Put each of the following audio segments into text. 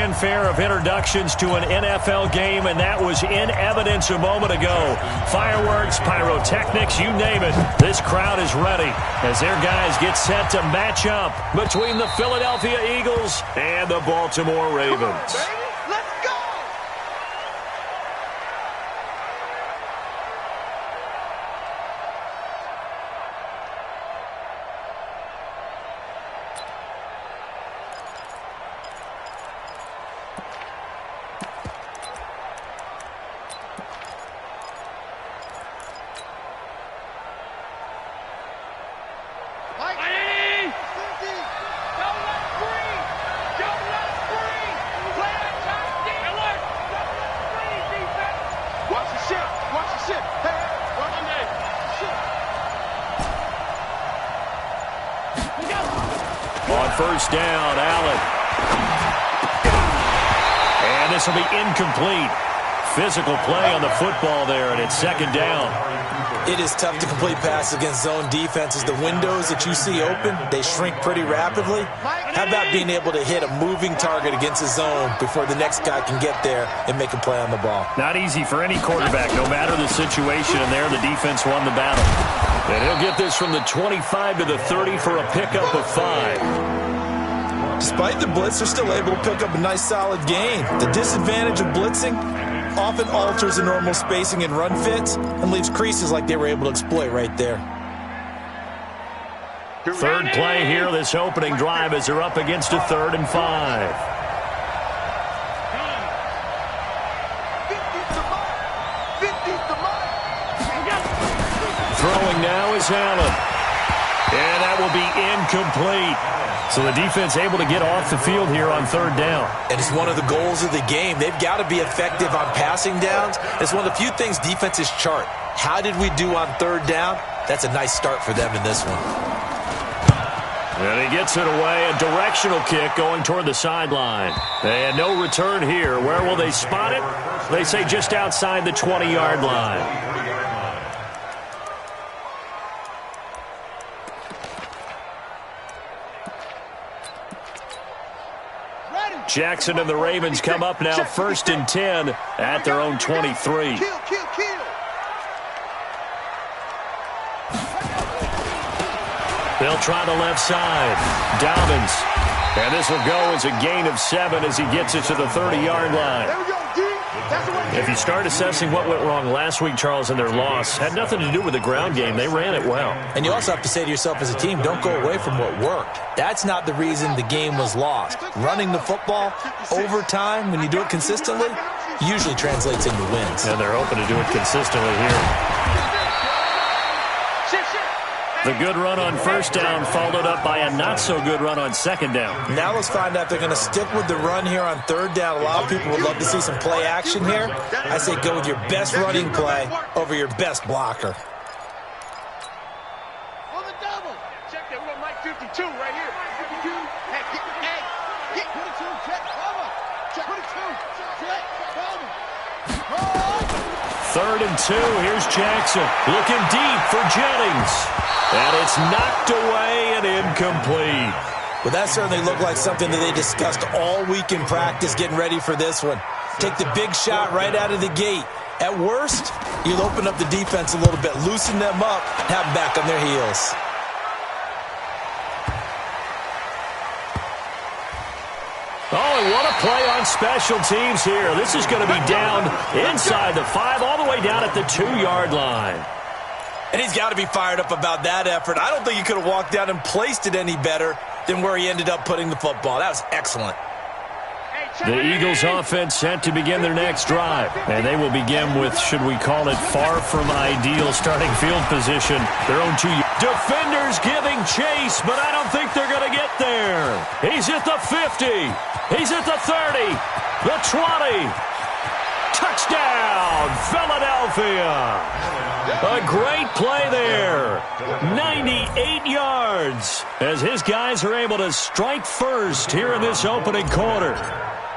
fanfare of introductions to an NFL game, and that was in evidence a moment ago. Fireworks, pyrotechnics, you name it. This crowd is ready as their guys get set to match up between the Philadelphia Eagles and the Baltimore Ravens. First down, Allen. And this will be incomplete. Physical play on the football there, and it's second down. It is tough to complete passes against zone defenses. The windows that you see open, they shrink pretty rapidly. How about being able to hit a moving target against a zone before the next guy can get there and make a play on the ball? Not easy for any quarterback, no matter the situation, and there the defense won the battle. And he'll get this from the 25 to the 30 for a pickup of 5. Despite the blitz, they're still able to pick up a nice, solid gain. The disadvantage of blitzing often alters the normal spacing and run fits and leaves creases like they were able to exploit right there. Third play here, this opening drive, as they're up against a 3rd and 5. Throwing now is Allen. And that will be incomplete. So the defense able to get off the field here on 3rd down. And it's one of the goals of the game. They've got to be effective on passing downs. It's one of the few things defenses chart. How did we do on 3rd down? That's a nice start for them in this one. And he gets it away. A directional kick going toward the sideline. And no return here. Where will they spot it? They say just outside the 20-yard line. Jackson and the Ravens come up now 1st and 10 at their own 23. They'll try the left side. Dobbins. And this will go as a gain of 7 as he gets it to the 30-yard line. If you start assessing what went wrong last week, Charles, in their loss, had nothing to do with the ground game. They ran it well. And you also have to say to yourself as a team, don't go away from what worked. That's not the reason the game was lost. Running the football over time, when you do it consistently, usually translates into wins. And they're hoping to do it consistently here. The good run on 1st down followed up by a not-so-good run on 2nd down. Now let's find out if they're going to stick with the run here on 3rd down. A lot of people would love to see some play action here. I say go with your best running play over your best blocker. On the double. Check that. We got Mike 52 right here. 52. Hey, get 22. Check. Cover. Check 22. Check. Cover. 3rd and 2. Here's Jackson looking deep for Jennings. And it's knocked away and incomplete. Well, that certainly looked like something that they discussed all week in practice getting ready for this one. Take the big shot right out of the gate. At worst, you'll open up the defense a little bit, loosen them up, have them back on their heels. Oh, and what a play on special teams here. This is going to be down inside the 5, all the way down at the 2-yard line. And he's got to be fired up about that effort. I don't think he could have walked down and placed it any better than where he ended up putting the football. That was excellent. The Eagles offense set to begin their next drive. And they will begin with, should we call it, far from ideal starting field position. Their own 2 defenders giving chase, but I don't think they're going to get there. He's at the 50. He's at the 30. The 20. Touchdown, Philadelphia. A great play there. 98 yards as his guys are able to strike first here in this opening quarter.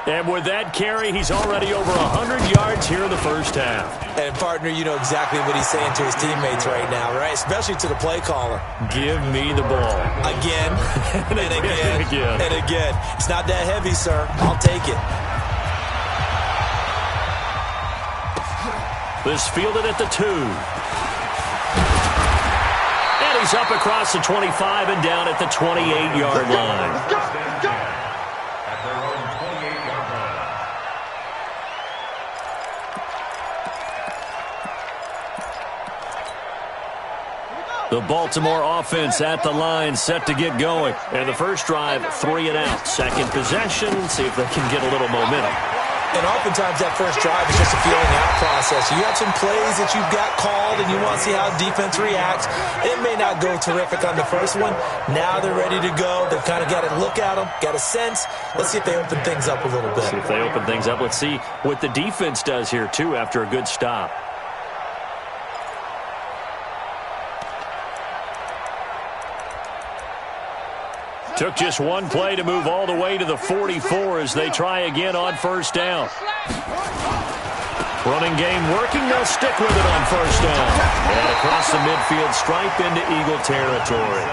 And with that carry, he's already over 100 yards here in the first half. And, partner, you know exactly what he's saying to his teammates right now, right? Especially to the play caller. Give me the ball. Again, and again, and again. It's not that heavy, sir. I'll take it. This fielded at the 2. And he's up across the 25 and down at the 28-yard line. The Baltimore offense at the line, set to get going. And the first drive, 3 and out. Second possession, see if they can get a little momentum. And oftentimes that first drive is just a feeling out process. You have some plays that you've got called and you want to see how defense reacts. It may not go terrific on the first one. Now they're ready to go. They've kind of got to look at them, got a sense. Let's see if they open things up a little bit. See if they open things up. Let's see what the defense does here, too, after a good stop. Took just one play to move all the way to the 44 as they try again on first down. Running game working. They'll stick with it on first down. And across the midfield stripe into Eagle territory.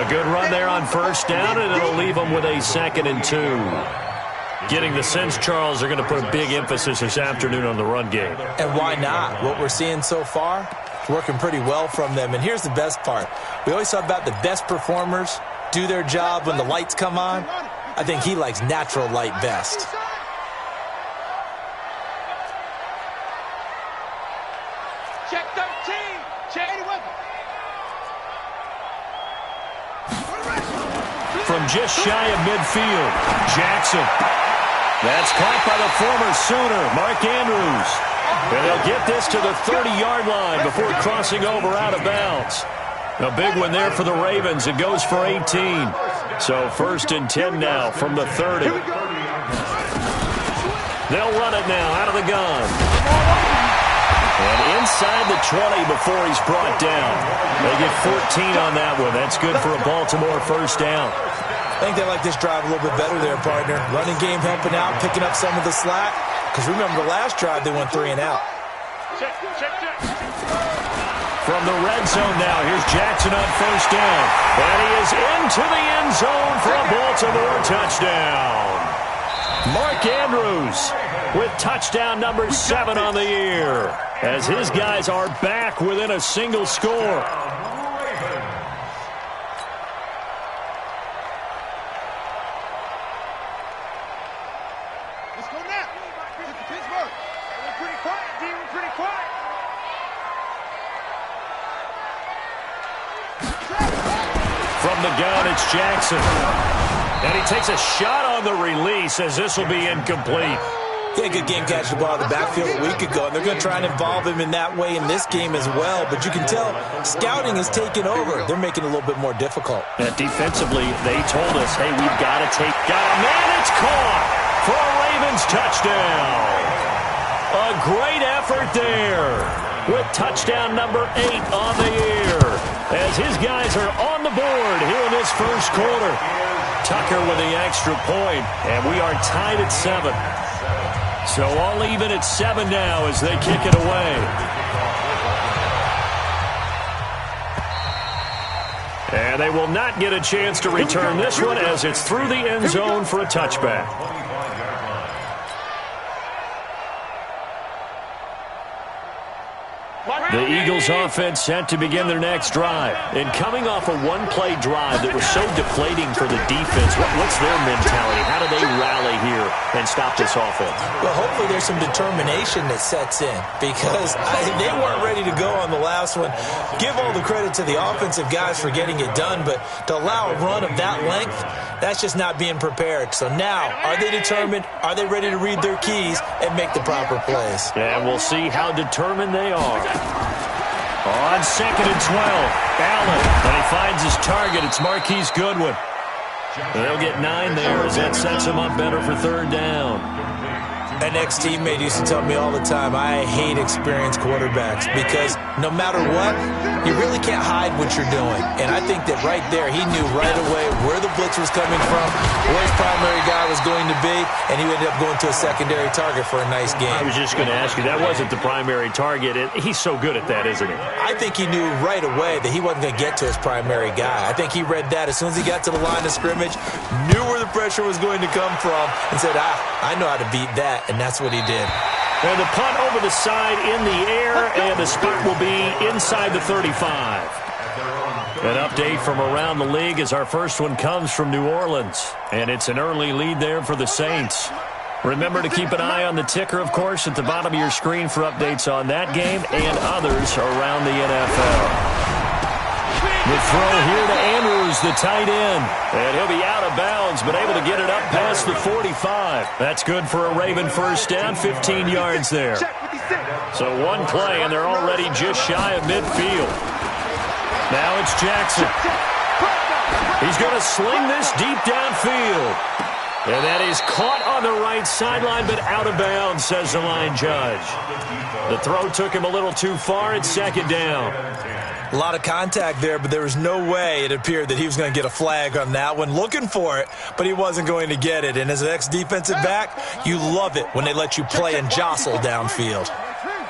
A good run there on first down, and it'll leave them with a 2nd and 2. Getting the sense, Charles, they're going to put a big emphasis this afternoon on the run game. And why not? What we're seeing so far is working pretty well from them. And here's the best part. We always talk about the best performers do their job when the lights come on. I think he likes natural light best. Check 13. Check any weapon. From just shy of midfield, Jackson. That's caught by the former Sooner, Mark Andrews. And they'll get this to the 30-yard line before crossing over out of bounds. A big one there for the Ravens. It goes for 18. So 1st and 10 now from the 30. They'll run it now out of the gun. And inside the 20 before he's brought down. They get 14 on that one. That's good for a Baltimore first down. I think they like this drive a little bit better there, partner. Running game helping out, picking up some of the slack. Because remember, the last drive they went 3 and out. Check. From the red zone now, here's Jackson on first down. And he is into the end zone for a Baltimore touchdown. Mark Andrews with touchdown number 7 on the year, as his guys are back within a single score. Let's go now. Get to Pittsburgh. We're pretty quiet, D. We're pretty quiet. From the gun, it's Jackson. And he takes a shot on the release as this will be incomplete. Yeah, good game catching the ball in the backfield a week ago, and they're going to try and involve him in that way in this game as well. But you can tell scouting is taking over. They're making it a little bit more difficult. Defensively, they told us, hey, we've got to take... Got a man, it's caught for a Ravens touchdown. A great effort there with touchdown number 8 on the year, as his guys are on the board here in this first quarter. Tucker with the extra point, and we are tied at 7. So all even at 7 now as they kick it away. And they will not get a chance to return this one as it's through the end zone for a touchback. The Eagles offense set to begin their next drive. And coming off a one-play drive that was so deflating for the defense, what's their mentality? How do they rally here and stop this offense? Well, hopefully there's some determination that sets in, because they weren't ready to go on the last one. Give all the credit to the offensive guys for getting it done, but to allow a run of that length, that's just not being prepared. So now, are they determined? Are they ready to read their keys and make the proper plays? And we'll see how determined they are. On 2nd and 12, Allen, and he finds his target. It's Marquise Goodwin. They'll get 9 there as that sets him up better for 3rd down. An ex-teammate used to tell me all the time, I hate experienced quarterbacks, because no matter what, you really can't hide what you're doing. And I think that right there, he knew right away where the blitz was coming from, where his primary guy was going to be, and he ended up going to a secondary target for a nice game. I was just going to ask you, that wasn't the primary target. He's so good at that, isn't he? I think he knew right away that he wasn't going to get to his primary guy. I think he read that as soon as he got to the line of scrimmage, knew where the pressure was going to come from, and said, I know how to beat that. And that's what he did. And the punt over the side in the air, and the spot will be inside the 35. An update from around the league as our first one comes from New Orleans. And it's an early lead there for the Saints. Remember to keep an eye on the ticker, of course, at the bottom of your screen for updates on that game and others around the NFL. The throw here to Andrews, the tight end. And he'll be out of bounds, but able to get it up past the 45. That's good for a Raven first down, 15 yards there. So one play, and they're already just shy of midfield. Now it's Jackson. He's going to sling this deep downfield. And that is caught on the right sideline, but out of bounds, says the line judge. The throw took him a little too far. It's second down. A lot of contact there, but there was no way it appeared that he was going to get a flag on that one. Looking for it, but he wasn't going to get it. And as an ex-defensive back, you love it when they let you play and jostle downfield.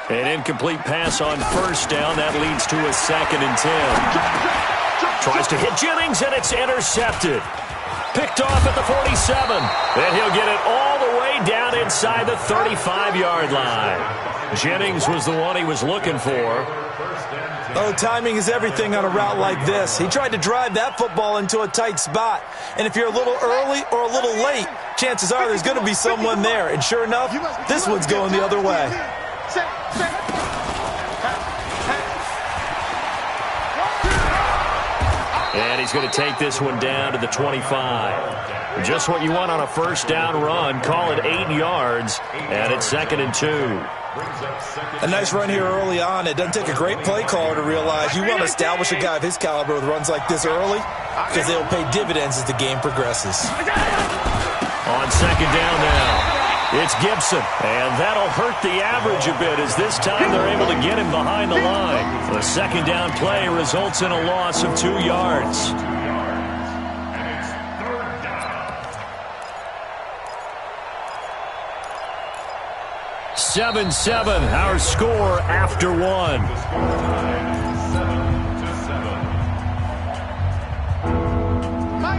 An incomplete pass on first down. That leads to a 2nd and 10. Tries to hit Jennings, and it's intercepted. Picked off at the 47. And he'll get it all the way down inside the 35-yard line. Jennings was the one he was looking for. Oh, timing is everything on a route like this. He tried to drive that football into a tight spot. And if you're a little early or a little late, chances are there's going to be someone there. And sure enough, this one's going the other way. And he's going to take this one down to the 25. Just what you want on a first down run. Call it 8 yards. And it's 2nd and 2. A nice run here early on. It doesn't take a great play caller to realize you want to establish a guy of his caliber with runs like this early because they'll pay dividends as the game progresses. On second down now, it's Gibson. And that'll hurt the average a bit as this time they're able to get him behind the line. The second down play results in a loss of 2 yards. 7-7, our score after one.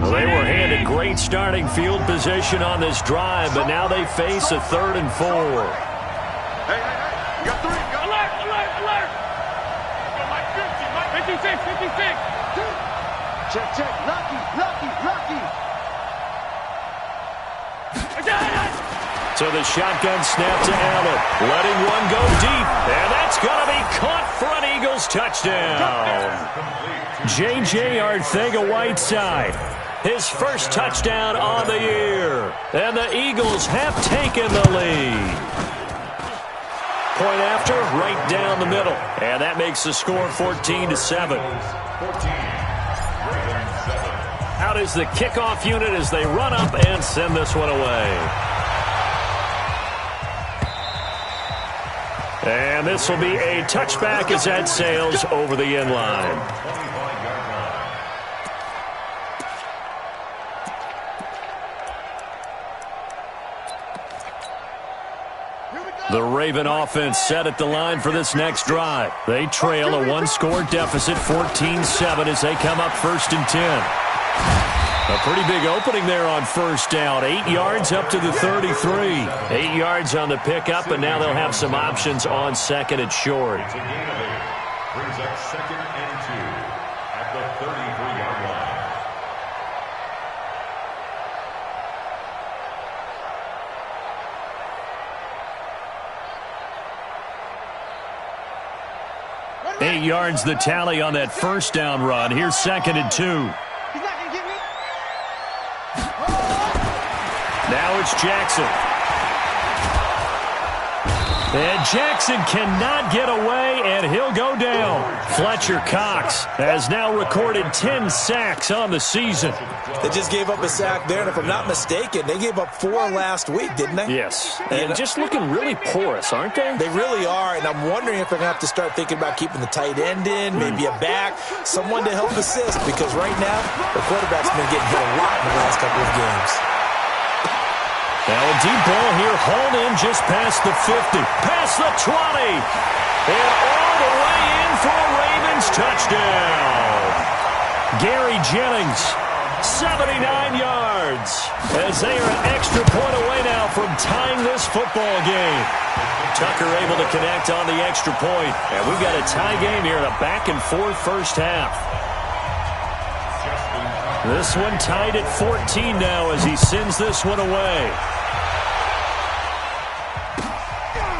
Well, they were handed great starting field position on this drive, but now they face a 3rd and 4. Hey, you got 3. Go alert, alert, alert. Go Mike 50, Mike 56, 56. Check, lucky, lucky, lucky. I got it. So the shotgun snap to Allen, letting one go deep, and that's going to be caught for an Eagles touchdown. J.J. Arcega-Whiteside, his first touchdown on the year, and the Eagles have taken the lead. Point after, right down the middle, and that makes the score 14-7. Out is the kickoff unit as they run up and send this one away. And this will be a touchback as that sails over the end line. The Raven offense set at the line for this next drive. They trail a 1-score deficit, 14-7, as they come up 1st and 10. A pretty big opening there on first down. 8 yards up to the 33. 8 yards on the pickup, and now they'll have some options on 2nd and short. Brings up 2nd and 2 at the 33-yard line. 8 yards the tally on that first down run. Here's 2nd and 2. Now it's Jackson. And Jackson cannot get away, and he'll go down. Fletcher Cox has now recorded 10 sacks on the season. They just gave up a sack there, and if I'm not mistaken, they gave up 4 last week, didn't they? Yes, and just looking really porous, aren't they? They really are, and I'm wondering if they're going to have to start thinking about keeping the tight end in, maybe a back, someone to help assist, because right now, the quarterback's been getting hit a lot in the last couple of games. Now a deep ball here, hauled in just past the 50, past the 20, and all the way in for a Ravens touchdown. Gary Jennings 79 yards. As they are an extra point away now from tying this football game. Tucker able to connect on the extra point. And we've got a tie game here in a back-and-forth first half. This one tied at 14 now as he sends this one away.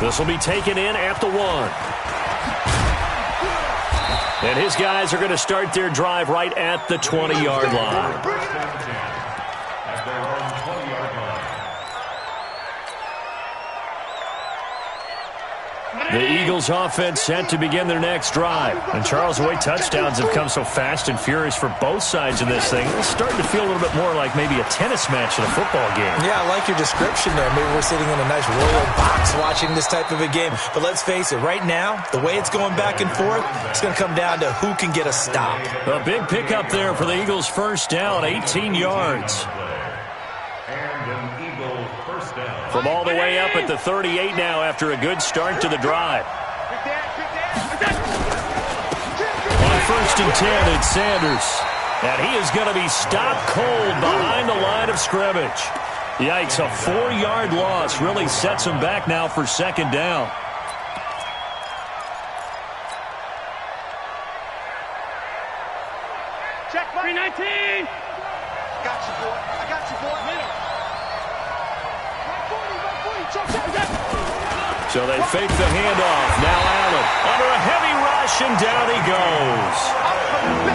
This will be taken in at the 1. And his guys are going to start their drive right at the 20-yard line. The Eagles offense set to begin their next drive. And Charles, the way touchdowns have come so fast and furious for both sides of this thing, it's starting to feel a little bit more like maybe a tennis match in a football game. Yeah, I like your description there. Maybe we're sitting in a nice royal box watching this type of a game. But let's face it, right now, the way it's going back and forth, it's going to come down to who can get a stop. A big pickup there for the Eagles first down, 18 yards. From all the way up at the 38 now after a good start to the drive. On 1st and 10, it's Sanders. And he is going to be stopped cold behind the line of scrimmage. Yikes, a 4-yard loss really sets him back now for 2nd down. Check 319. Got you, boy. I got you, boy. So they fake the handoff. Now Allen under a heavy rush, and down he goes.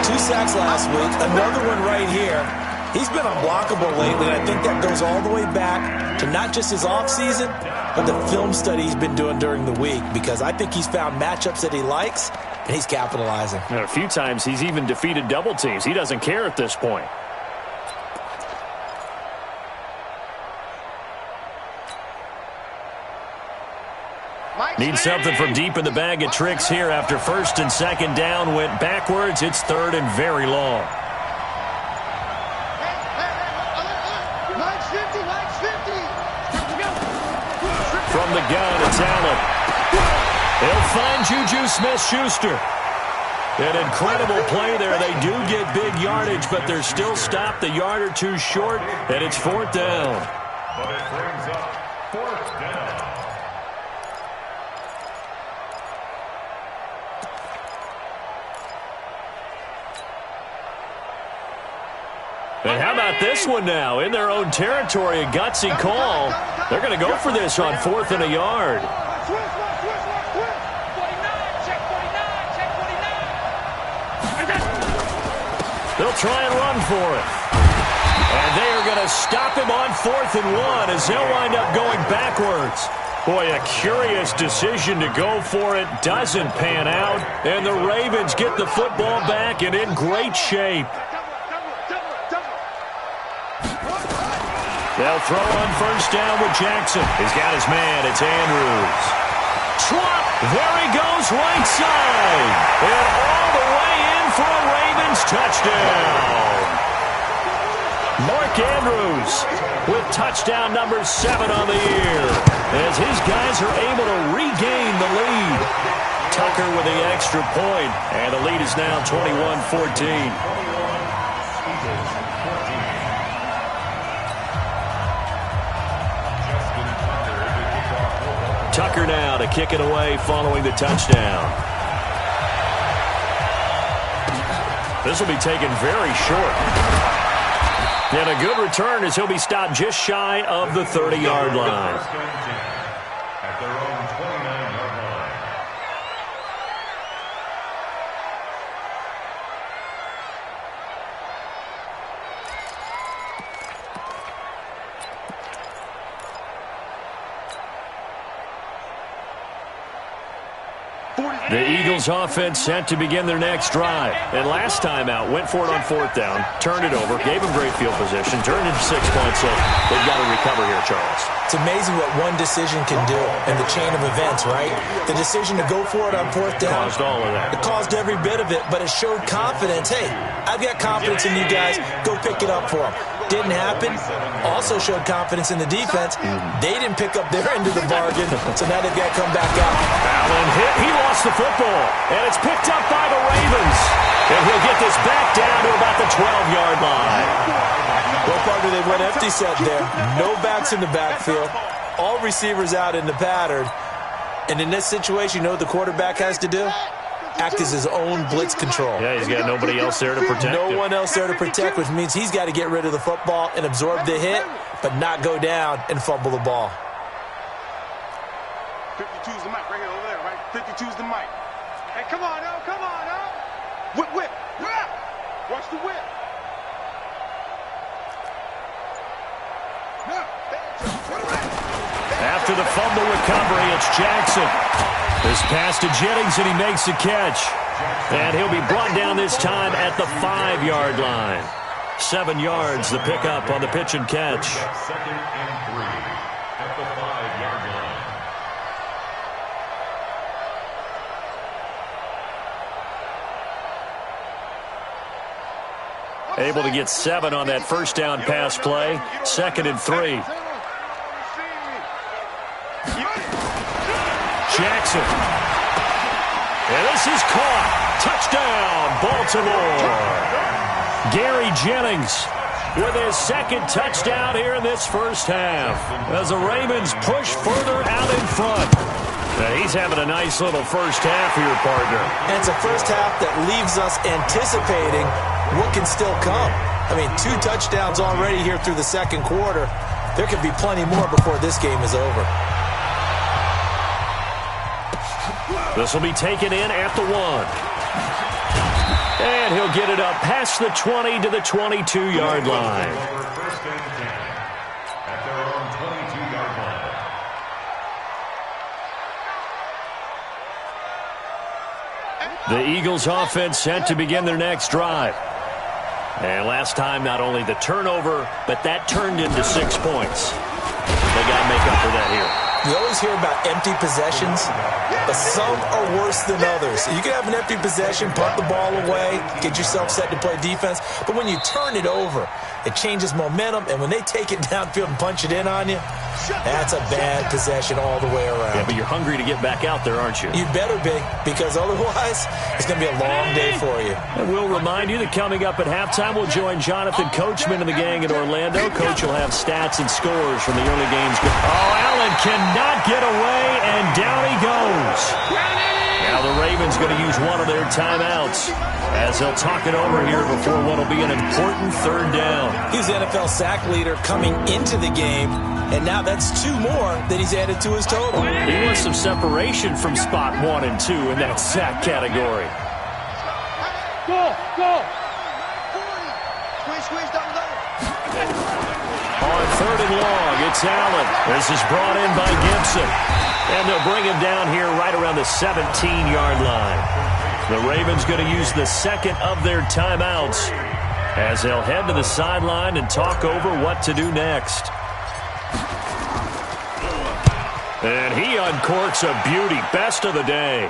2 sacks last week. Another one right here. He's been unblockable lately, and I think that goes all the way back to not just his offseason, but the film study he's been doing during the week, because I think he's found matchups that he likes, and he's capitalizing. And a few times he's even defeated double teams. He doesn't care at this point. Needs something from deep in the bag of tricks here after 1st and 2nd down went backwards. It's 3rd and very long. From the gun, it's Allen. They'll find Juju Smith-Schuster. An incredible play there. They do get big yardage, but they're still stopped a yard or two short, and it's 4th down. But it brings up 4th down. And how about this one now? In their own territory, a gutsy call. They're going to go for this on 4th and a yard. They'll try and run for it. And they are going to stop him on 4th and 1 as they'll wind up going backwards. Boy, a curious decision to go for it. Doesn't pan out. And the Ravens get the football back and in great shape. They'll throw on 1st down with Jackson. He's got his man. It's Andrews. Swap. There he goes right side. And all the way in for a Ravens touchdown. Mark Andrews with touchdown number 7 on the year as his guys are able to regain the lead. Tucker with the extra point, and the lead is now 21-14. Tucker now to kick it away following the touchdown. This will be taken very short. And a good return as he'll be stopped just shy of the 30-yard line. At their own 29-yard line. The Eagles offense set to begin their next drive. And last time out, went for it on 4th down, turned it over, gave them great field position, turned into 6 points, so they've got to recover here, Charles. It's amazing what one decision can do in the chain of events, right? The decision to go for it on 4th down. Caused all of that. It caused every bit of it, but it showed confidence. Hey, I've got confidence in you guys. Go pick it up for them. Didn't happen. Also showed confidence in the defense. They didn't pick up their end of the bargain, so now they've got to come back out. Allen hit. He lost the football, and it's picked up by the Ravens. And he'll get this back down to about the 12-yard line. Well, partner, they went empty set there. No backs in the backfield. All receivers out in the pattern. And in this situation, you know what the quarterback has to do? Act as his own blitz control. Yeah, he's got nobody else there to protect him. No one else there to protect, which means he's got to get rid of the football and absorb the hit, but not go down and fumble the ball. 52's the mic right here over there, right? 52's the mic. Hey, come on, now, come on, now. Whip, whip. Watch the whip. After the fumble recovery, it's Jackson. This pass to Jennings, and he makes the catch. And he'll be brought down this time at the 5-yard line. 7 yards, the pickup on the pitch and catch. 2nd and 3 at the 5-yard line. Able to get 7 on that first down pass play. 2nd and 3. Jackson. And this is caught. Touchdown, Baltimore. Gary Jennings with his 2nd touchdown here in this first half as the Ravens push further out in front. Now, he's having a nice little first half here, partner. And it's a first half that leaves us anticipating what can still come. I mean, 2 touchdowns already here through the second quarter. There could be plenty more before this game is over. This will be taken in at the 1. And he'll get it up past the 20 to the 22-yard line. First and 10 at their own 22-yard line. The Eagles offense set to begin their next drive. And last time, not only the turnover, but that turned into 6 points. They got to make up for that here. You always hear about empty possessions, but some are worse than others. You can have an empty possession, punt the ball away, get yourself set to play defense, but when you turn it over, it changes momentum, and when they take it downfield and punch it in on you, that's a bad possession all the way around. Yeah, but you're hungry to get back out there, aren't you? You better be, because otherwise, it's going to be a long day for you. And we'll remind you that coming up at halftime, we'll join Jonathan Coachman and the gang in Orlando. Coach will have stats and scores from the early games. Oh, Allen cannot get away, and down he goes. Now the Ravens going to use one of their timeouts as they'll talk it over here before what will be an important 3rd down. He's the NFL sack leader coming into the game, and now that's 2 more that he's added to his total. He wants some separation from spot 1 and 2 in that sack category. Go, go. Squeeze, double. On 3rd and long, it's Allen. This is brought in by Gibson. And they'll bring him down here right around the 17-yard line. The Ravens going to use the 2nd of their timeouts as they'll head to the sideline and talk over what to do next. And he uncorks a beauty. Best of the day.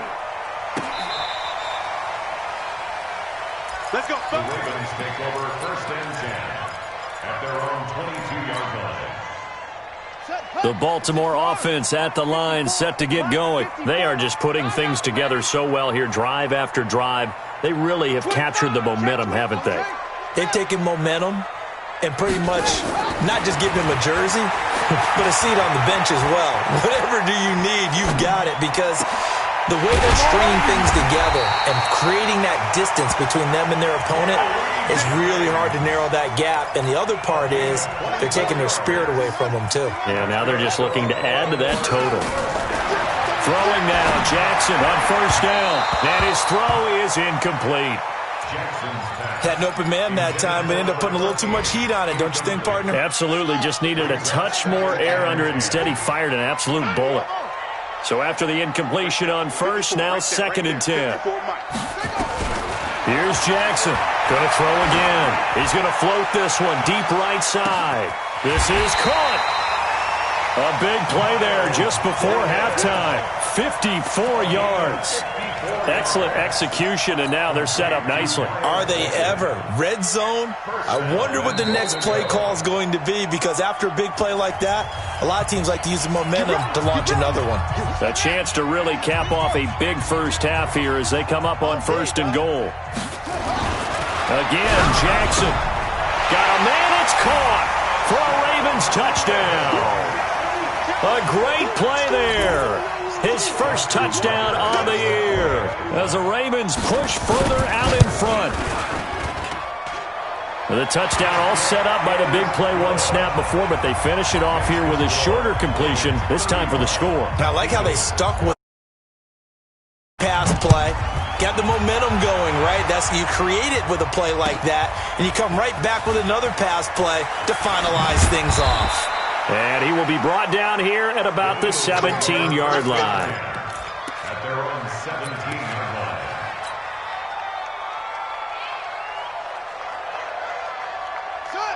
Let's go. The Ravens take over 1st and 10 at their own 22-yard line. The Baltimore offense at the line, set to get going. They are just putting things together so well here, drive after drive. They really have captured the momentum, haven't they? They've taken momentum and pretty much not just give him a jersey, but a seat on the bench as well. Whatever do you need, you've got it, because the way they're stringing things together and creating that distance between them and their opponent is really hard to narrow that gap. And the other part is they're taking their spirit away from them, too. Yeah, now they're just looking to add to that total. Throwing now, Jackson on 1st down. And his throw is incomplete. Had an open man that time, but ended up putting a little too much heat on it, don't you think, partner? Absolutely, just needed a touch more air under it. Instead, he fired an absolute bullet. So after the incompletion on 1st, now 2nd and 10. Here's Jackson. Going to throw again. He's going to float this one deep right side. This is caught. A big play there just before halftime. 54 yards. Excellent execution, and now they're set up nicely. Are they ever? Red zone? I wonder what the next play call is going to be, because after a big play like that, a lot of teams like to use the momentum to launch another one. A chance to really cap off a big first half here as they come up on 1st and goal. Again, Jackson. Got a man, it's caught for a Ravens touchdown. A great play there. His first touchdown on the year as the Ravens push further out in front. The touchdown all set up by the big play one snap before, but they finish it off here with a shorter completion, this time for the score. I like how they stuck with pass play. Got the momentum going, right? You create it with a play like that, and you come right back with another pass play to finalize things off. And he will be brought down here at about the 17-yard line. At their own 17-yard line.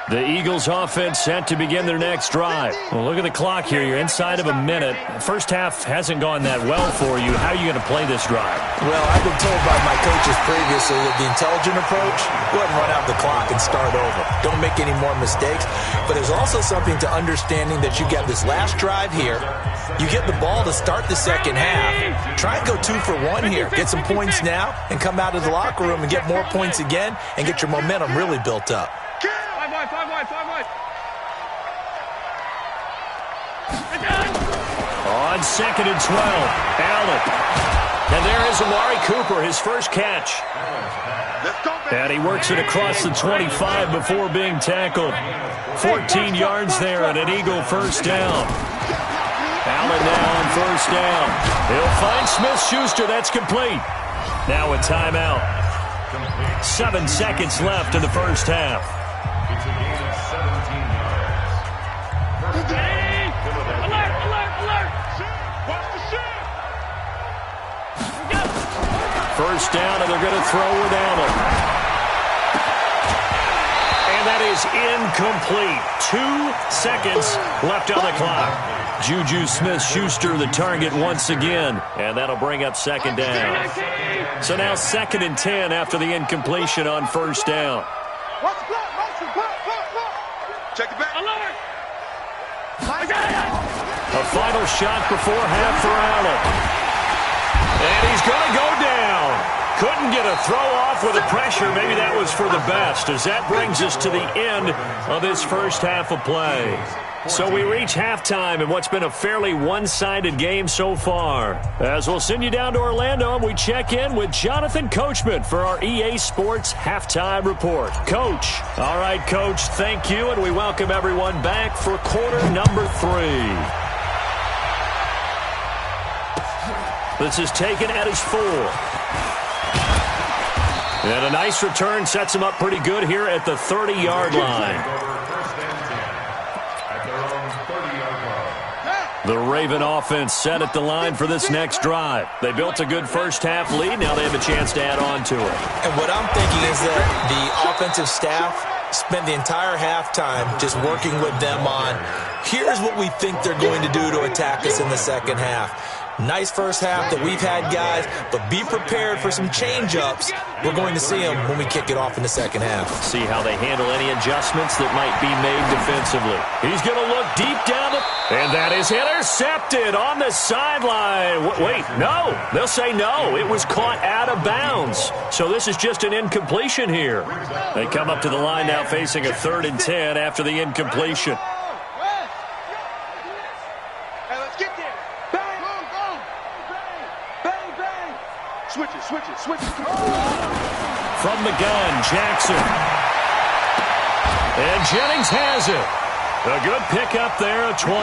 The Eagles offense set to begin their next drive. Well, look at the clock here. You're inside of a minute. First half hasn't gone that well for you. How are you going to play this drive? Well, I've been told by my coaches previously that the intelligent approach, go ahead and run out the clock and start over. Don't make any more mistakes. But there's also something to understanding that you get this last drive here. You get the ball to start the second half. Try and go 2 for 1 here. Get some points now and come out of the locker room and get more points again and get your momentum really built up. Five wide. On 2nd and 12, Allen. And there is Amari Cooper, his first catch. And he works it across the 25 before being tackled. 14 yards there and an Eagle first down. Allen now on 1st down. He'll find Smith-Schuster. That's complete. Now a timeout. 7 seconds left in the first half. It's a gain of 17 yards. First down. Alert! Watch the shot! First down, and they're going to throw with Allen. And that is incomplete. 2 seconds left on the clock. Juju Smith-Schuster the target once again, and that'll bring up 2nd down. So now 2nd and 10 after the incompletion on 1st down. Check it back. Alert! A final shot before half for Allen. And he's going to go down. Couldn't get a throw off with the pressure. Maybe that was for the best, as that brings us to the end of this first half of play. So we reach halftime in what's been a fairly one-sided game so far. As we'll send you down to Orlando, and we check in with Jonathan Coachman for our EA Sports Halftime Report. Coach. All right, Coach, thank you, and we welcome everyone back for quarter number 3. This is taken at his 4. And a nice return sets him up pretty good here at the 30-yard line. The Raven offense set at the line for this next drive. They built a good first half lead. Now they have a chance to add on to it. And what I'm thinking is that the offensive staff spent the entire halftime just working with them on, here's what we think they're going to do to attack us in the second half. Nice first half that we've had, guys, but be prepared for some change-ups. We're going to see them when we kick it off in the second half. See how they handle any adjustments that might be made defensively. He's going to look deep down the... And that is intercepted on the sideline. Wait, no. They'll say no. It was caught out of bounds. So this is just an incompletion here. They come up to the line now facing a 3rd and 10 after the incompletion. Switch it. From the gun, Jackson. And Jennings has it. A good pickup there at 22.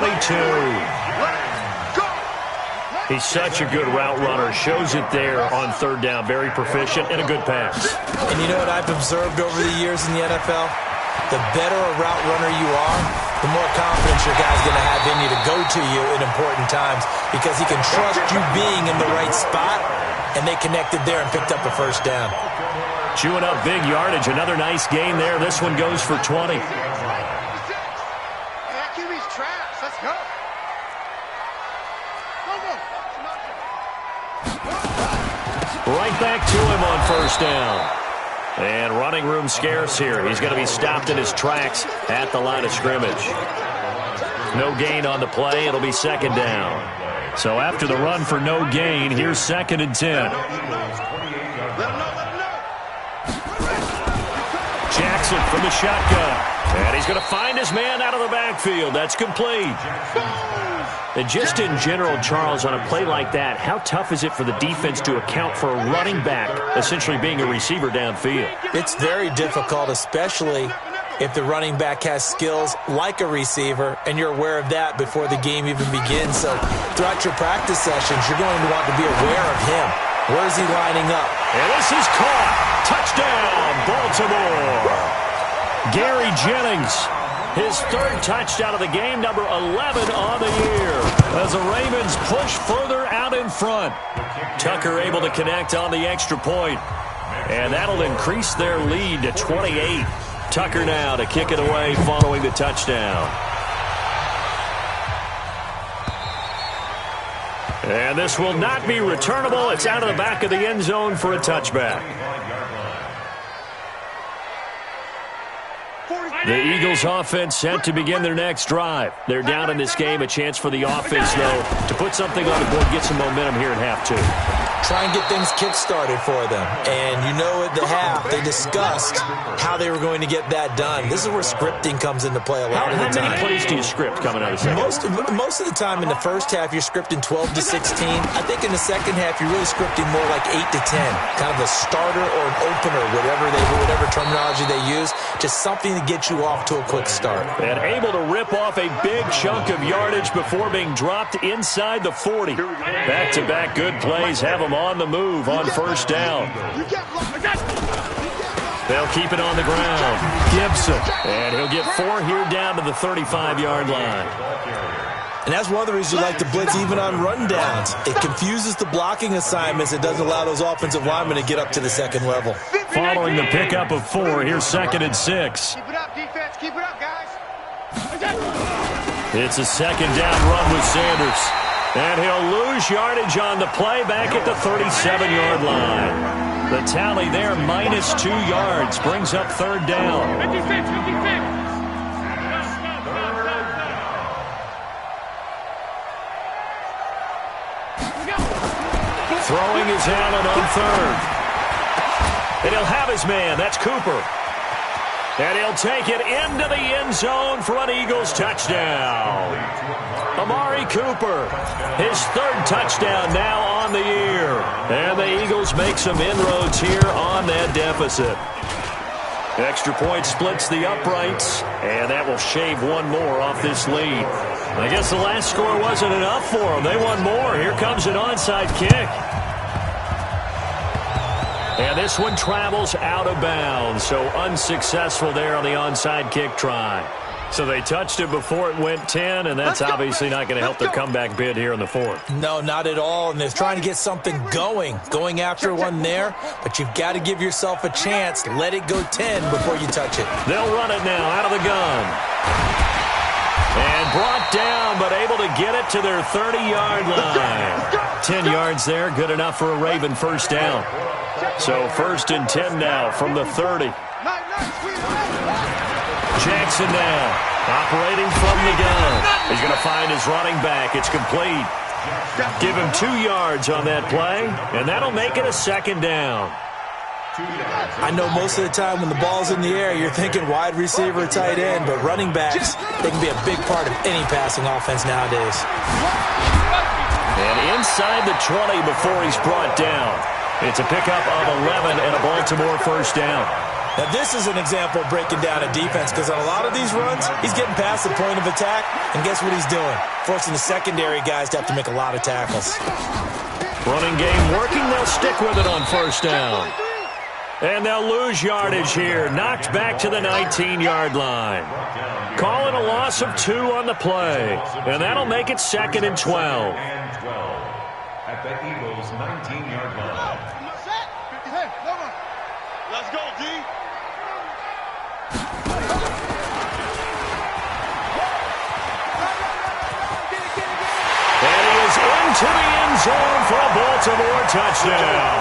He's such a good route runner. Shows it there on 3rd down. Very proficient and a good pass. And you know what I've observed over the years in the NFL? The better a route runner you are, the more confidence your guy's going to have in you to go to you in important times, because he can trust you being in the right spot, and they connected there and picked up a first down. Chewing up big yardage. Another nice gain there. This one goes for 20. QB's trash. Let's go. Right back to him on first down. And running room scarce here. He's going to be stopped in his tracks at the line of scrimmage. No gain on the play. It'll be second down. So after the run for no gain, here's 2nd and 10. Jackson from the shotgun. And he's going to find his man out of the backfield. That's complete. And just in general, Charles, on a play like that, how tough is it for the defense to account for a running back essentially being a receiver downfield? It's very difficult, especially if the running back has skills like a receiver, and you're aware of that before the game even begins. So throughout your practice sessions, you're going to want to be aware of him. Where is he lining up? And this is caught. Touchdown, Baltimore. Gary Jennings, his 3rd touchdown of the game, number 11 on the year. As the Ravens push further out in front. Tucker able to connect on the extra point. And that'll increase their lead to 28. Tucker now to kick it away following the touchdown. And this will not be returnable. It's out of the back of the end zone for a touchback. The Eagles offense set to begin their next drive. They're down in this game. A chance for the offense, though, to put something on the board, get some momentum here at half 2. Try and get things kick-started for them. And you know at the half, they discussed how they were going to get that done. This is where scripting comes into play a lot of the time. How many plays do you script coming out of the second? Most of the time in the first half, you're scripting 12 to 16. I think in the second half, you're really scripting more like 8 to 10. Kind of a starter or an opener, whatever terminology they use. Just something to get you off to a quick start. And able to rip off a big chunk of yardage before being dropped inside the 40. Back-to-back good plays have them on the move on first down. They'll keep it on the ground. Gibson. And he'll get 4 here down to the 35-yard line. And that's one of the reasons you like to blitz even on rundowns. It confuses the blocking assignments. It doesn't allow those offensive linemen to get up to the second level. Following the pickup of 4, here's 2nd and 6. Keep it up, defense. Keep it up, guys. It's a second down run with Sanders. And he'll lose yardage on the play back at the 37-yard line. The tally there, -2 yards, brings up 3rd down. 56. Throwing is Allen on 3rd. And he'll have his man. That's Cooper. And he'll take it into the end zone for an Eagles touchdown. Amari Cooper, his 3rd touchdown now on the year. And the Eagles make some inroads here on that deficit. Extra point splits the uprights, and that will shave 1 more off this lead. I guess the last score wasn't enough for them. They want more. Here comes an onside kick. And this one travels out of bounds, so unsuccessful there on the onside kick try. So they touched it before it went 10, and that's obviously not going to help their comeback bid here in the 4th. No, not at all, and they're trying to get something going after one there, but you've got to give yourself a chance. Let it go 10 before you touch it. They'll run it now out of the gun. And brought down, but able to get it to their 30-yard line. 10 yards there, good enough for a Raven first down. So 1st and 10 now from the 30. Jackson now, operating from the gun. He's going to find his running back. It's complete. Give him 2 yards on that play, and that'll make it a 2nd down. I know most of the time when the ball's in the air, you're thinking wide receiver, tight end, but running backs, they can be a big part of any passing offense nowadays. And inside the 20 before he's brought down. It's a pickup of 11 and a Baltimore first down. Now, this is an example of breaking down a defense because on a lot of these runs, he's getting past the point of attack, and guess what he's doing? Forcing the secondary guys to have to make a lot of tackles. Running game working. They'll stick with it on first down. And they'll lose yardage here. Knocked back to the 19-yard line. Calling a loss of 2 on the play. And that'll make it 2nd and 12. At the Eagles' 19-yard line. Let's go, D. And he is in into the end zone for a Baltimore touchdown.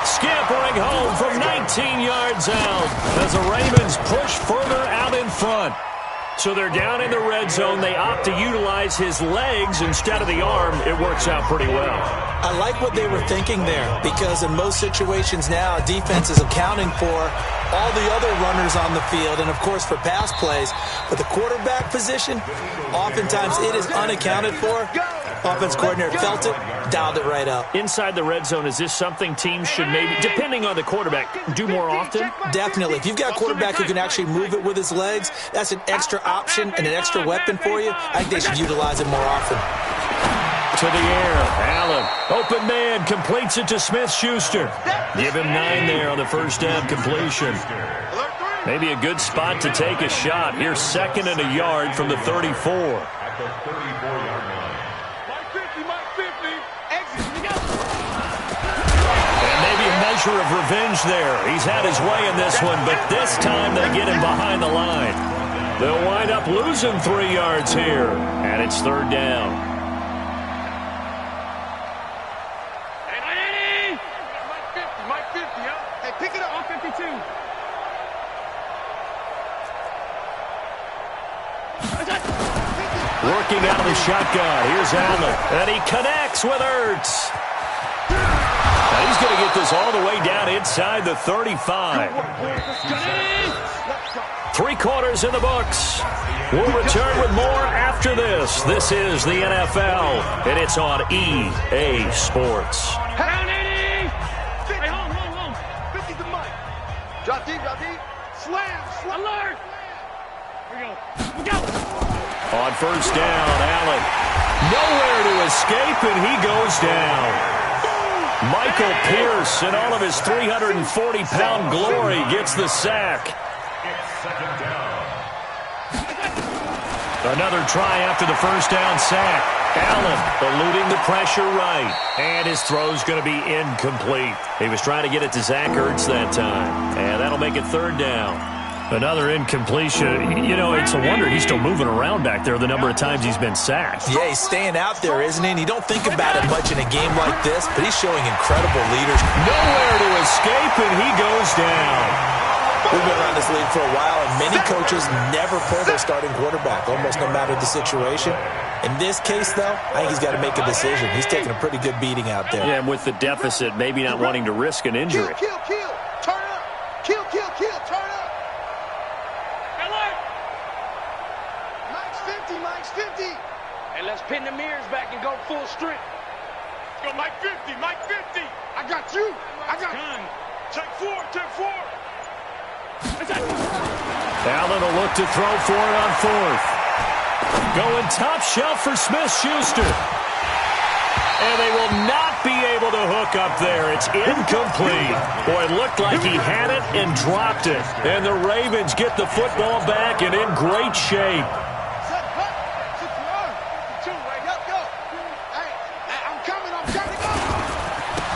Scampering home from 19 yards out as the Ravens push further out in front. So they're down in the red zone. They opt to utilize his legs instead of the arm. It works out pretty well. I like what they were thinking there, because in most situations now, defense is accounting for all the other runners on the field and, of course, for pass plays. But the quarterback position, oftentimes it is unaccounted for. Offense coordinator felt it, dialed it right up. Inside the red zone, is this something teams should maybe, depending on the quarterback, do more often? Definitely. If you've got a quarterback who can actually move it with his legs, that's an extra option and an extra weapon for you. I think they should utilize it more often. To the air, Allen, open man, completes it to Smith-Schuster. Give him 9 there on the first down completion. Maybe a good spot to take a shot. Here's 2nd and a yard from the 34. At the 34-yard line. And maybe a measure of revenge there. He's had his way in this one, but this time they get him behind the line. They'll wind up losing 3 yards here, and it's 3rd down. Working out of the shotgun. Here's Allen. And he connects with Ertz. Now he's going to get this all the way down inside the 35. 3 quarters in the books. We'll return with more after this. This is the NFL, and it's on EA Sports. Hey, home. 50's the mic. Drop deep. Slam. Alert. Here we go. On first down, Allen. Nowhere to escape, and he goes down. Michael Pierce, in all of his 340-pound glory, gets the sack. It's 2nd down. Another try after the first down sack. Allen eluding the pressure right, and his throw's going to be incomplete. He was trying to get it to Zach Ertz that time, and that'll make it 3rd down. Another incompletion. You know, it's a wonder he's still moving around back there the number of times he's been sacked. Yeah, he's staying out there, isn't he? And you don't think about it much in a game like this, but he's showing incredible leadership. Nowhere to escape, and he goes down. We've been around this league for a while, and many coaches never pull their starting quarterback, almost no matter the situation. In this case, though, I think he's got to make a decision. He's taking a pretty good beating out there. Yeah, and with the deficit, maybe not wanting to risk an injury. Kill. Turn up. Kill. Turn up. Mike's 50. Hey, let's pin the mirrors back and go full strength. Go, Mike 50. I got you. Take 4. Allen will look to throw for it on 4th. Going top shelf for Smith-Schuster. And they will not be able to hook up there. It's incomplete. Boy, it looked like he had it and dropped it. And the Ravens get the football back and in great shape.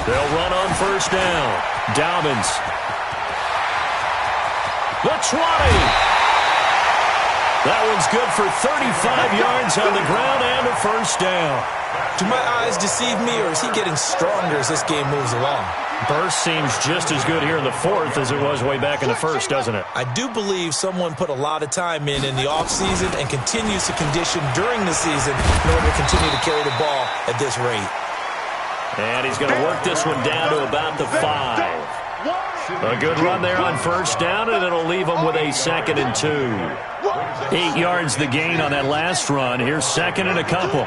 They'll run on first down. Dobbins. The 20. That one's good for 35 yards on the ground and a first down. Do my eyes deceive me, or is he getting stronger as this game moves along? Burst seems just as good here in the 4th as it was way back in the 1st, doesn't it? I do believe someone put a lot of time in the offseason and continues to condition during the season in order to continue to carry the ball at this rate. And he's going to work this one down to about the 5. A good run there on first down, and it'll leave him with a 2nd and 2. 8 yards the gain on that last run. Here's 2nd and a couple.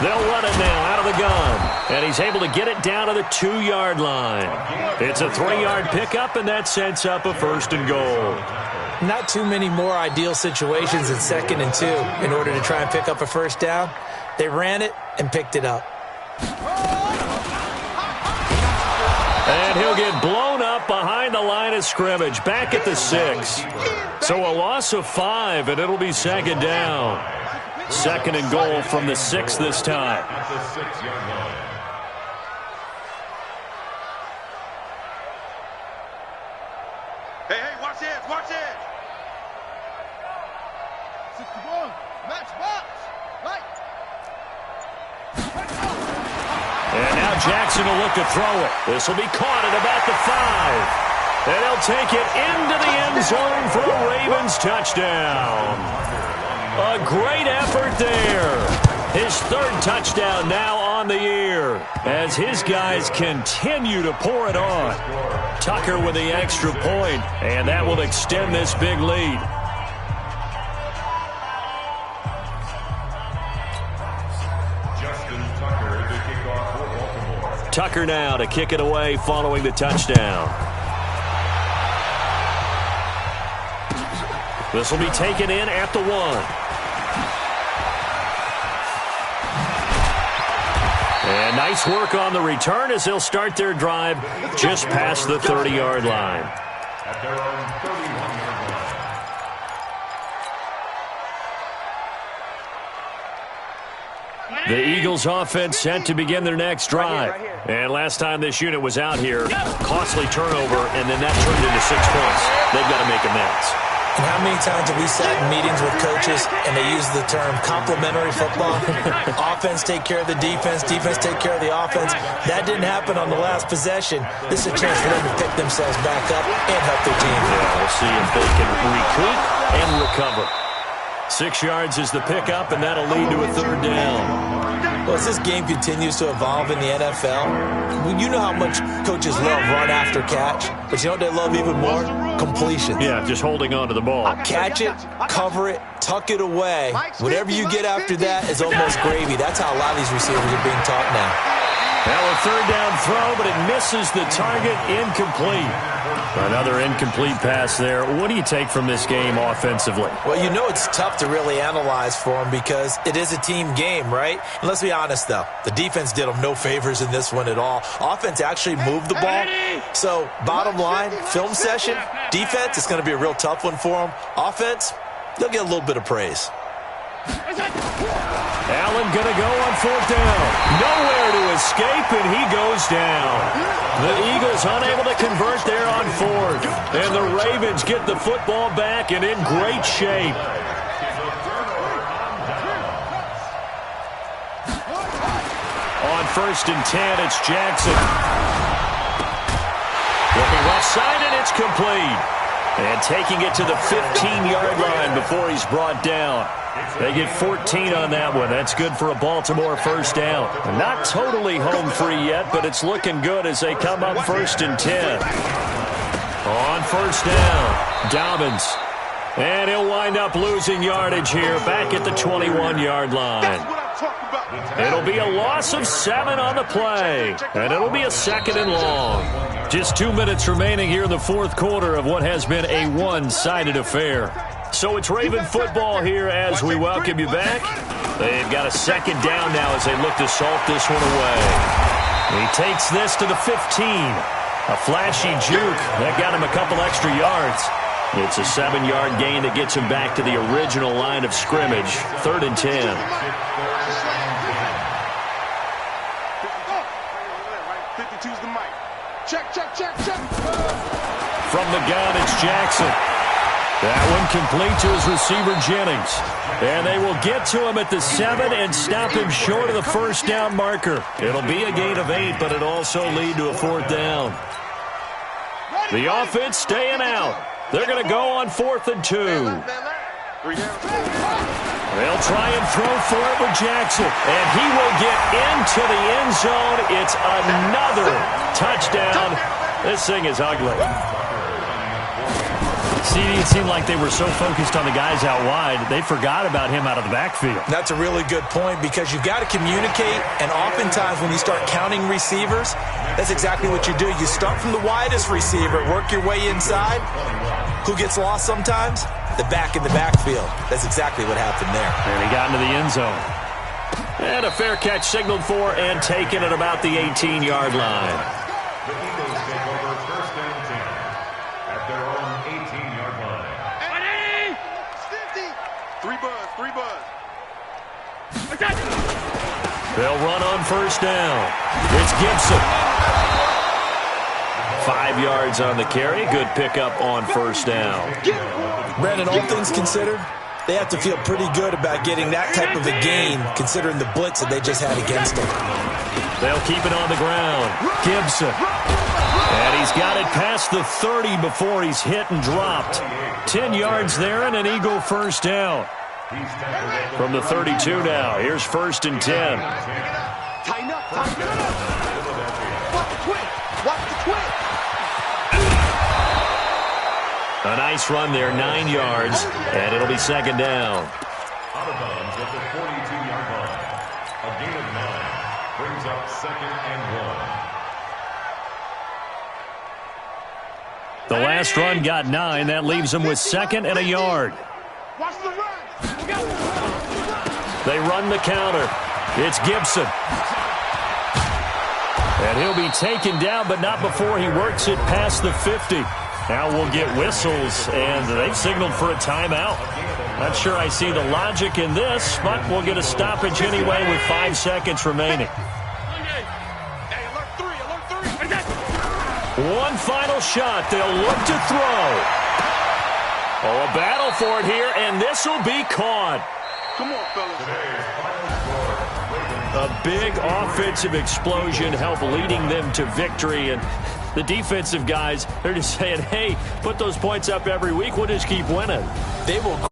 They'll run it now out of the gun. And he's able to get it down to the 2-yard line. It's a 3-yard pickup, and that sets up a 1st and goal. Not too many more ideal situations in 2nd and 2 in order to try and pick up a first down. They ran it and picked it up. And he'll get blown up behind the line of scrimmage, back at the 6. So a loss of 5, and it'll be 2nd down. 2nd and goal from the 6 this time. At the 6-yard line. Hey, watch this. And now Jackson will look to throw it. This will be caught at about the 5. And he'll take it into the end zone for a Ravens touchdown. A great effort there. His 3rd touchdown now on the year as his guys continue to pour it on. Tucker with the extra point, and that will extend this big lead. Tucker now to kick it away following the touchdown. This will be taken in at the 1. And nice work on the return as they'll start their drive just past the 30-yard line. At their own 31-yard line. The Eagles offense set to begin their next drive. And last time this unit was out here, costly turnover, and then that turned into 6 points. They've got to make amends. And how many times have we sat in meetings with coaches and they use the term complementary football? Offense take care of the defense, defense take care of the offense. That didn't happen on the last possession. This is a chance for them to pick themselves back up and help their team. Yeah, we'll see if they can recoup and recover. 6 yards is the pickup, and that'll lead to a 3rd down. Well, as this game continues to evolve in the NFL, you know how much coaches love run after catch, but you know what they love even more? Completion. Yeah, just holding on to the ball. Catch it, cover it, tuck it away. Whatever you get after that is almost gravy. That's how a lot of these receivers are being taught now. Now a 3rd down throw, but it misses the target. Incomplete. Another incomplete pass there. What do you take from this game offensively? Well, you know it's tough to really analyze for them because it is a team game, right? And let's be honest, though. The defense did them no favors in this one at all. Offense actually moved the ball. So, bottom line, film session, defense, it's going to be a real tough one for them. Offense, they'll get a little bit of praise. Allen going to go on 4th down. Nowhere to escape, and he goes down. The Eagles unable to convert there on 4th. And the Ravens get the football back and in great shape. On 1st and 10, it's Jackson. Looking left side, and it's complete. And taking it to the 15-yard line before he's brought down. They get 14 on that one. That's good for a Baltimore 1st down. Not totally home free yet, but it's looking good as they come up 1st and 10. On 1st down, Dobbins. And he'll wind up losing yardage here back at the 21-yard line. It'll be a loss of 7 on the play, and it'll be a 2nd and long. Just 2 minutes remaining here in the 4th quarter of what has been a one-sided affair. So it's Raven football here as we welcome you back. They've got a 2nd down now as they look to salt this one away. He takes this to the 15. A flashy juke. That got him a couple extra yards. It's a 7-yard gain that gets him back to the original line of scrimmage. 3rd and 10. From the gun, it's Jackson. That one complete to his receiver, Jennings. And they will get to him at the 7 and stop him short of the 1st down marker. It'll be a gain of 8, but it'll also lead to a 4th down. The offense staying out. They're going to go on 4th and 2. They'll try and throw for it with Jackson. And he will get into the end zone. It's another touchdown. This thing is ugly. See, it seemed like they were so focused on the guys out wide, they forgot about him out of the backfield. That's a really good point because you've got to communicate, and oftentimes when you start counting receivers, that's exactly what you do. You start from the widest receiver, work your way inside. Who gets lost sometimes? The back in the backfield. That's exactly what happened there. And he got into the end zone. And a fair catch signaled for and taken at about the 18-yard line. The Eagles take over 1st and 10 at their own 18-yard line. 3 buzz. They'll run on 1st down. It's Gibson. 5 yards on the carry. Good pickup on 1st down. Brandon, all things considered, They have to feel pretty good about getting that type of a gain, considering the blitz that they just had against them. They'll keep it on the ground. Gibson. And he's got it past the 30 before he's hit and dropped. 10 yards there and an Eagle first down. From the 32 now. Here's 1st and 10. Tighten up, tighten up. Watch the twitch. Watch the twitch. A nice run there, 9 yards, and it'll be 2nd down. Out of bounds at the 42-yard line. A gain of 9 brings up 2nd and 1. The last run got 9. That leaves them with 2nd and a yard. Watch the run. They run the counter. It's Gibson. And he'll be taken down, but not before he works it past the 50. Now we'll get whistles, and they've signaled for a timeout. Not sure I see the logic in this, but we'll get a stoppage anyway with 5 seconds remaining. One final shot. They'll look to throw. Oh, a battle for it here, and this will be caught. Come on, fellas. A big offensive explosion helped leading them to victory, and the defensive guys, they're just saying, hey, put those points up every week. We'll just keep winning. They will